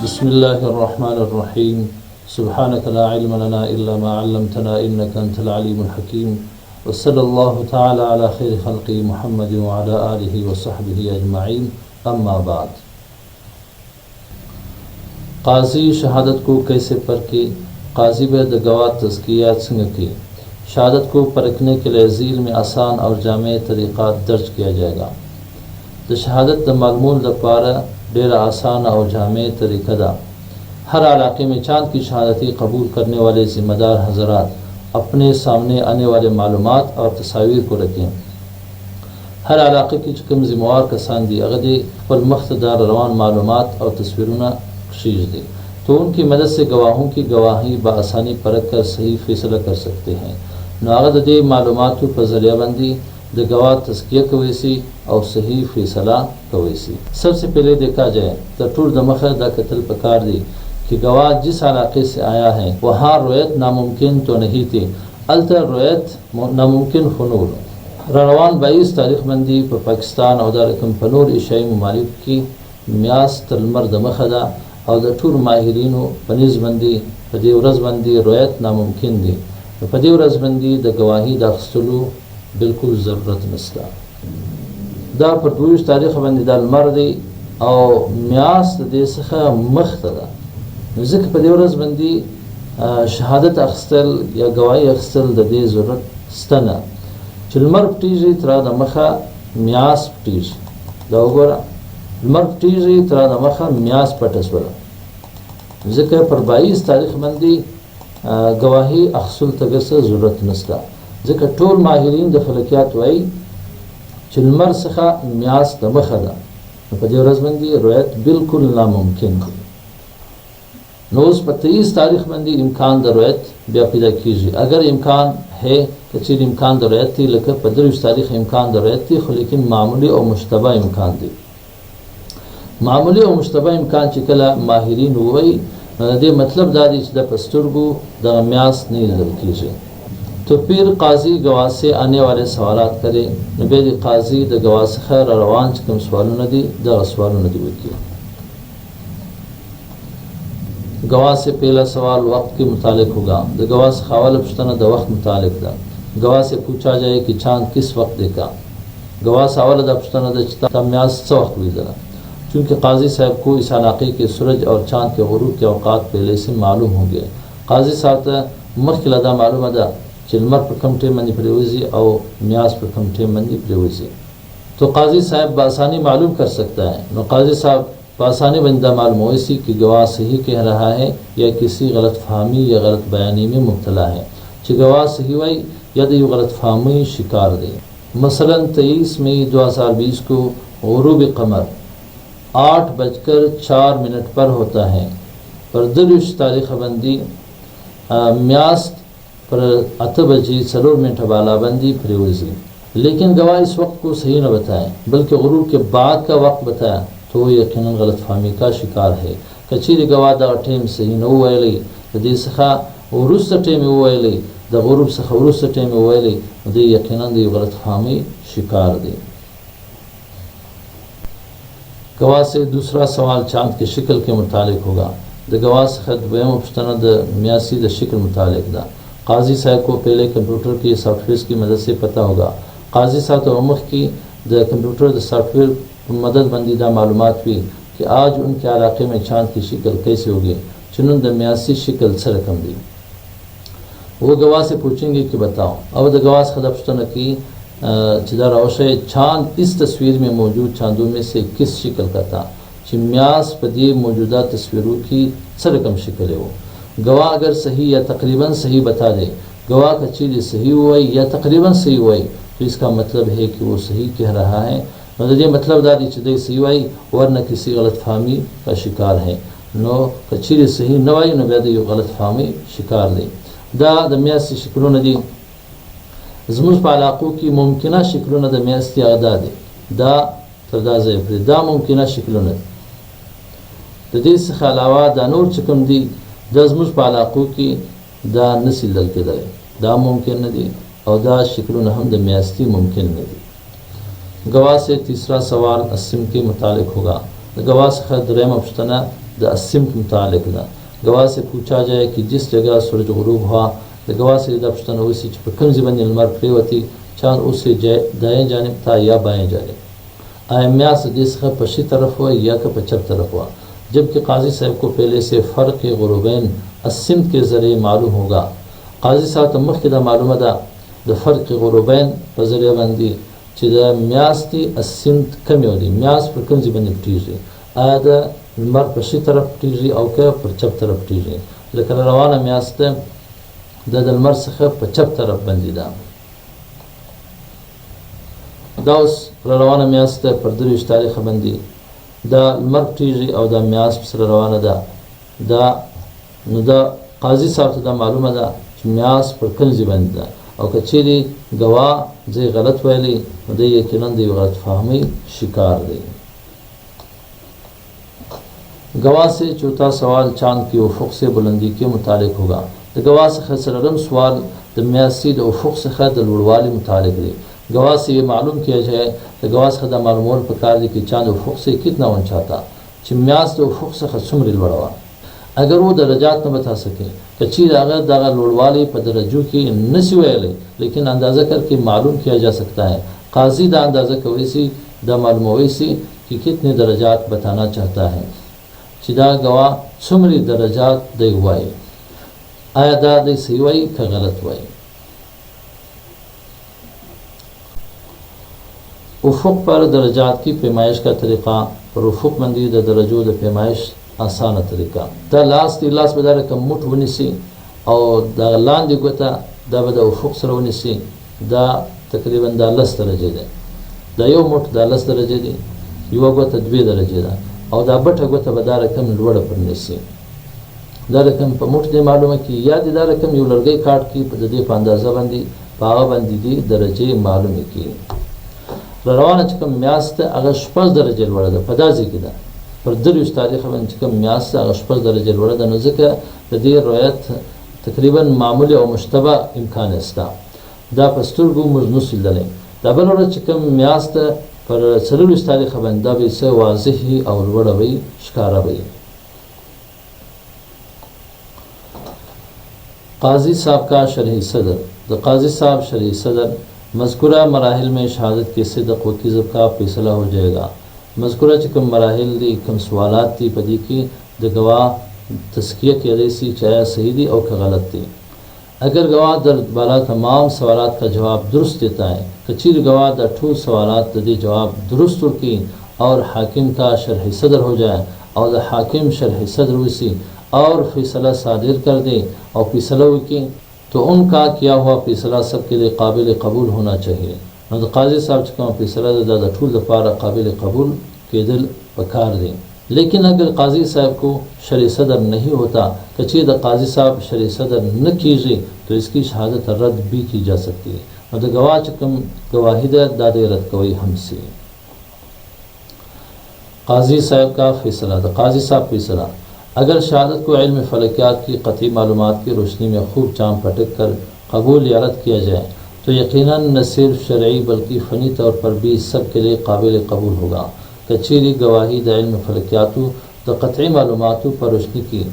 बिस्मिल्लाहिर्रहमानिर्रहीम। सुब्हानक ला इल्म लना इल्ला मा अल्लमतना इन्नका अंतल अलीमुल हकीम। व सल्लल्लाहु तआला अला खैरि खल्क़ि मुहम्मद व अला आलिहि व सहबिहि अजमाइन। अम्मा बाद। काजी शहादत को कैसे परखे, काजी ब द गवाह तज़किया संग की। शहादत को परखने के लिए झील में आसान और जामे तरीक़ा दर्ज किया जाएगा। द शहादत द मालूम द पारा डेरा आसान और जामे तरीक़ा दा। हर इलाके में चांद की शहादती कबूल करने वाले ज़िम्मेदार हज़रात अपने सामने आने वाले मालूमात और तस्वीर को रखें। हर इलाके की कम ज़िम्मेवार कसान दी अगदे पर मख्तदार रवान मालूमात और तस्वीरों शीश दे तो उनकी मदद से गवाहों की गवाही बआसानी परख कर सही फैसला कर सकते हैं। नागद दे मालूमात पर ज़रियाबंदी द गवाह तज़किया कवैसी और सही फैसला कवैसी। सबसे पहले देखा जाए तो टूर दमख द कतल पकार दी कि गवाह जिस इलाके से आया है वहाँ रोयत नामुमकिन तो नहीं थी, अलतर रोयत नामुमकिन खुनूर। रवान 22 तारीख बंदी पर पाकिस्तान और दारकम पनूर एशियाई ममालिक की म्यास तलमर दमखदा और द टूर माहिरीन पनीज़ बंदी पदी रज़बंदी रोयत नामुमकिन दी। पदी रज़बंदी द गवाही दाखस्तलू बिल्कुल ज़रूरत नस्ता दा पर 22 तारीख बंदी दाल मर्दी और म्यास दे सखा मख्तदा ज़िक्र पदी रज़बंदी शहादत अख्स्तल या गवाही अख्स्तल द दे ज़रूरत स्तना चिलमर पटीजी तरा द मखा म्यास पटीज दा उगरा मर पटीजी तरा द मखा म्यास पटसवरा ज़िक्र पर 22 तारीख बंदी गवाही अख्सल तगस ज़रूरत नस्ता ज़िक्र टोल माहिरीन द फलकियात वाई चिलमर सखा म्यास द मखदा पदी रज़बंदी रोयत बिल्कुल नामुमकिन। नोज़ पर 23 तारीख बंदी इम्कान द रोयत बिया पैदा कीजिए। अगर इम्कान है तो चीर इम्कान द रोयत थी लेकर 15 तारीख इम्कान द रोयत थी लेकिन मामूली और मुश्तबा इम्कान दी। मामूली और मुश्तबा इम्कान चिकला माहिरीन हुई दे मतलब दादी द पस्तुरगु द म्यास नहीं नजर कीजिए। तो फिर काजी गवाह से आने वाले सवालात करे नबे काजी द गवाह से खैर रवान कम सवालों न दी द सवालों न दी किया। गवाह से पहला सवाल वक्त के मुतालिक होगा। द गवाह से खवाल पुछतना द वक्त मुतालिक दा। गवाह से पूछा जाए कि चांद किस वक्त देखा। गवाह से अवल द पुछतना द चिता म्यास स वक्त गुजरा। चूँकि काजी साहब को इस इलाके के सूरज और चांद के गुरूब के औकात पहले से मालूम हो गए। काजी साहब मखिलदा मालूम अदा चिलमर पर कम टे मंदी प्रेवजी और म्यास पर कम टे मंदी प्रेवजी तो काजी साहब बासानी मालूम कर सकता है। न काजी साहब बासानी बंदा मालूम हो इसी कि गवाह सही कह रहा है या किसी गलत फहमी या गलत बयानी में मुब्तला है। कि गवाह सही वही यदि गलत फहमी शिकार दे। मसलन 23 मई 2020 को गुरूब कमर 8:04 पर होता है। पर 23 तारीख बंदी म्यास पर 8 बजे 4 मिनट बालाबंदी प्रेवजी। लेकिन गवाह इस वक्त को सही न बताए बल्कि गुरूब के बाद का वक्त बताया तो यकीनन गलत फहमी का शिकार है। कचीरी गवाह द टेम सही न हुए द सखा उरुस टेम हुए द गुरूब सखा उरुस टेम हुए द यकीनन द गलत फहमी शिकार दे। गवाह से दूसरा सवाल चांद के शिकल के मुतालिक होगा। द गवाह से वम पुछतना द म्यासी द शिकल मुतालिक दा। काजी साहब को पहले कंप्यूटर की सॉफ्टवेयर की मदद से पता होगा। काजी साहब तो उमुख की द कंप्यूटर द सॉफ्टवेयर मदद बंदीदा मालूमात भी कि आज उनके इलाके में चांद की शिकल कैसे होगी। चुनन द म्यासी शिकल से रकम दी। वो गवाह से पूछेंगे कि बताओ। अब द गवाह से खदपुछतना की चिदा रोशे चांद इस तस्वीर में मौजूद चांदों में से किस शिकल का था। म्यास पदिए मौजूदा तस्वीरों की सरकम शिकल है। वो गवाह अगर सही या तकरीबन सही बता दे, गवाह का चीज़ सही हुआ या तकरीबन सही हुआ तो इसका मतलब है कि वो सही कह रहा है। मतलब ये मतलब दादी चीज़ें सही हुई वरना किसी गलत फहमी का शिकार है। नो कचीर सही नवाई न बैद गलत फहमी शिकार दे। दा दमियासी शिकलों नदी जमुज पालाकों की मुमकिन शिकलों न दमियासी आदा दे दा तरदाज़ दा मुमकिन शिकलों न तदीस के अलावा दा नूर चकम दी दजमुज पालाकों की दा नसिल दल के दे दा मुमकिन न दी और दा शिकलों हम दमियासी मुमकिन न दी। गवाह से तीसरा सवाल अस्सिम के मुतालिक होगा। गवाह से दरेम पुछतना द अस्सिम के मुतालिक दा। गवाह से पूछा जाए कि जिस जगह सूरज गुरूब हुआ तो गवाह से दा पुछतना उसी पर कम जीवन लमर प्रेवती चांद उससे दाएं जानिब था या बाएं जानिब। आयम्यास जिस पश्चिम तरफ हुआ या का पश्चिम तरफ हुआ। जबकि काजी साहब को पहले से फ़र्क गुरूबैन अस्सिम के ज़रिए मालूम होगा। काजी साहब तमख के दा मालूम दा द फ़र्क गुरूबैन पर ज़रिए बंदी चिदा म्यास ती अस्सिम कम होती म्यास पर कम जीवन पटीजी आया दा लमर पश्चिम तरफ पटीजी और क्या पश्चिम तरफ पटीजी लेकिन रवाना म्यास दा लमर से पश्चिम तरफ बंदी दा दाउस रवाना म्यास दा पर दरिश तारीख बंदी दा लमर पटीजी और दा म्यास पर रवाना दा नुदा काजी साहब दा मालूम दा म्यास पर कम जीवन दा और कचेरी गवाह जे गलत वैली दे यकीनन दे गलत फहमी शिकार दे। गवाह से चौथा सवाल चांद की उफुक से बुलंदी के मुतालिक होगा। तो गवाह से खसरम सवाल म्यासी उफुक से खैर लुड़वाली मुतालिक दे। गवाह से ये मालूम किया जाए तो गवाह से खदा मालूम पकार दे कि चांद उफुक से कितना ऊंचाता चिम्यास तो उफुक से खसुमरिल बड़वा। अगर वो दर्जात न बता सके कचीर अगर दागा लोड़वाली पर दर्जों की नसीले लेकिन अंदाज़ा करके मालूम किया जा सकता है। काजी दा अंदाज़ा कवैसी दा मालूम वैसी कि कितने दर्जात बताना चाहता है। चिदा गवाह सुमरी दर्जात दे हुआई आया दा दे सही हुई का गलत हुई। उफुक पर दर्जात की पैमाइश का तरीक़ा और उफुक मंदी द दर्जों द पैमाइश आसान तरीका दा लास बदार कम मुठ वनिसी और दा लान दी गोता दा बदा उफुक सर वनिसी दा तकरीबन दा 10 दर्जे दे दा यो मुठ दा 10 दर्जे दे युवा गोता 2 दर्जे दा और दा बट गोता बदार कम लोड़ पर निसी दा रकम पर मुठ दे मालूम है कि याद दा रकम यू लड़गे काट की दे अंदाजा बंदी पावा बंदी दी दर्जे मालूम की रवाना चकम म्यास ते अगर 5 दर्जे लोड़ दा पदाजी की दा पर दरिश तारीख में चिकम म्यास से अगशपर दर्जे लोड़ा दा नज़िका दी रोयत तकरीबन मामूली और मुश्तबा इम्कान इसता दा पस्तुरगु मुजनुसिल दले दा बलोड़ा चिकम म्यास पर सरुलिश तारीख में दा भी से वाज़ही और वड़ा भी शिकारा भी। काजी साहब का शरही सदर द काजी साहब शरही सदर मज़कुरा मराहिल में शहादत के सिद्क़ व किज़्ब का फैसला हो जाएगा। मज़कुरा चिकम मराहिल दी कम सवालात थी पदी की द गवाह तस्किया की अदेसी चाहे सही दी और गलत थी। अगर गवाह दर बाला तमाम सवालात का जवाब दुरुस्त देता है कचीर गवाह दर ठूल सवालात दी जवाब दुरुस्त की और हाकिम का शरह सदर हो जाए और द हाकिम शरह सदर उसी और फैसला सादिर कर दे और फैसला की तो उनका किया हुआ फैसला सबके लिए काबिल कबूल होना चाहिए। न काजी साहब चुका फैसला दादा ठूल दफारा काबिल कबूल के दिल पकार दें। लेकिन अगर काजी साहब को शरह सदर नहीं होता कचीर द काजी साहब शरह सदर न कीजिए तो इसकी शहादत रद्द भी की जा सकती है। मतलब गवाह चुकम गवाहिद दादे रद्द कोई हमसे काजी साहब का फैसला द काजी साहब फैसला अगर शहादत को इल्म फलकियात की कतई मालूमात की रोशनी में खूब चाम पटक कर कबूल या रद्द किया जाए तो यकीनन न सिर्फ शरई बल्कि फ़नी तौर पर भी सब के लिए काबिल कबूल होगा। कचीरी गवाही द इल्म फलकियातु द कतई मालूमातु पर रोशनी की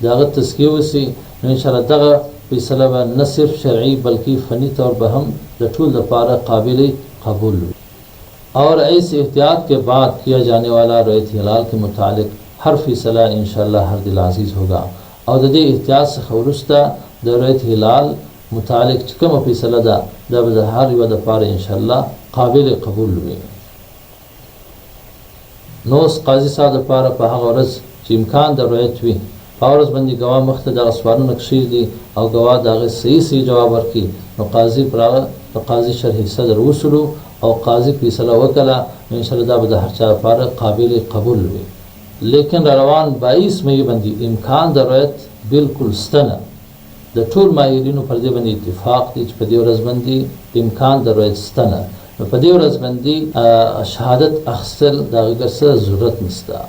दागत तस्कीव से इंशाअल्लाह दगा फैसला व न सिर्फ शरई बल्कि फ़नी तौर पर हम लठूल दपारा काबिल कबूल और ऐसे एहतियात के बाद किया जाने वाला रयत हिलाल के मुतालिक हर फैसला इंशाअल्लाह हर दिल अजीज़ होगा और ददे एहतियात से खबरुस्ता द रयत हिलाल मुतालिक चिकम फैसला दा दबदहार व दपार इंशाअल्लाह काबिल कबूल हुए। नोस काजी साहब दपार पहागरज इम्कान द रयत हुई पावरज बंदी गवाह मुख्तदा सवालों नक्शीर दी और गवाह दागे सही जवाब वर्की न काजी प्राग तो काजी शरह सदर वसलू और काजी फैसला वकला इंशाअल्लाह दबदहार चा पार काबिल कबूल हुए। लेकिन रवान 22 मई बंदी इम्कान द रयत बिल्कुल स्तना द ठूल माहिरीन पर दे बंदी इत्तिफाक दी पदी और रजबंदी इम्कान द रयत स्तना पदी और रजबंदी शहादत अखसल दागर से जरूरत नस्ता।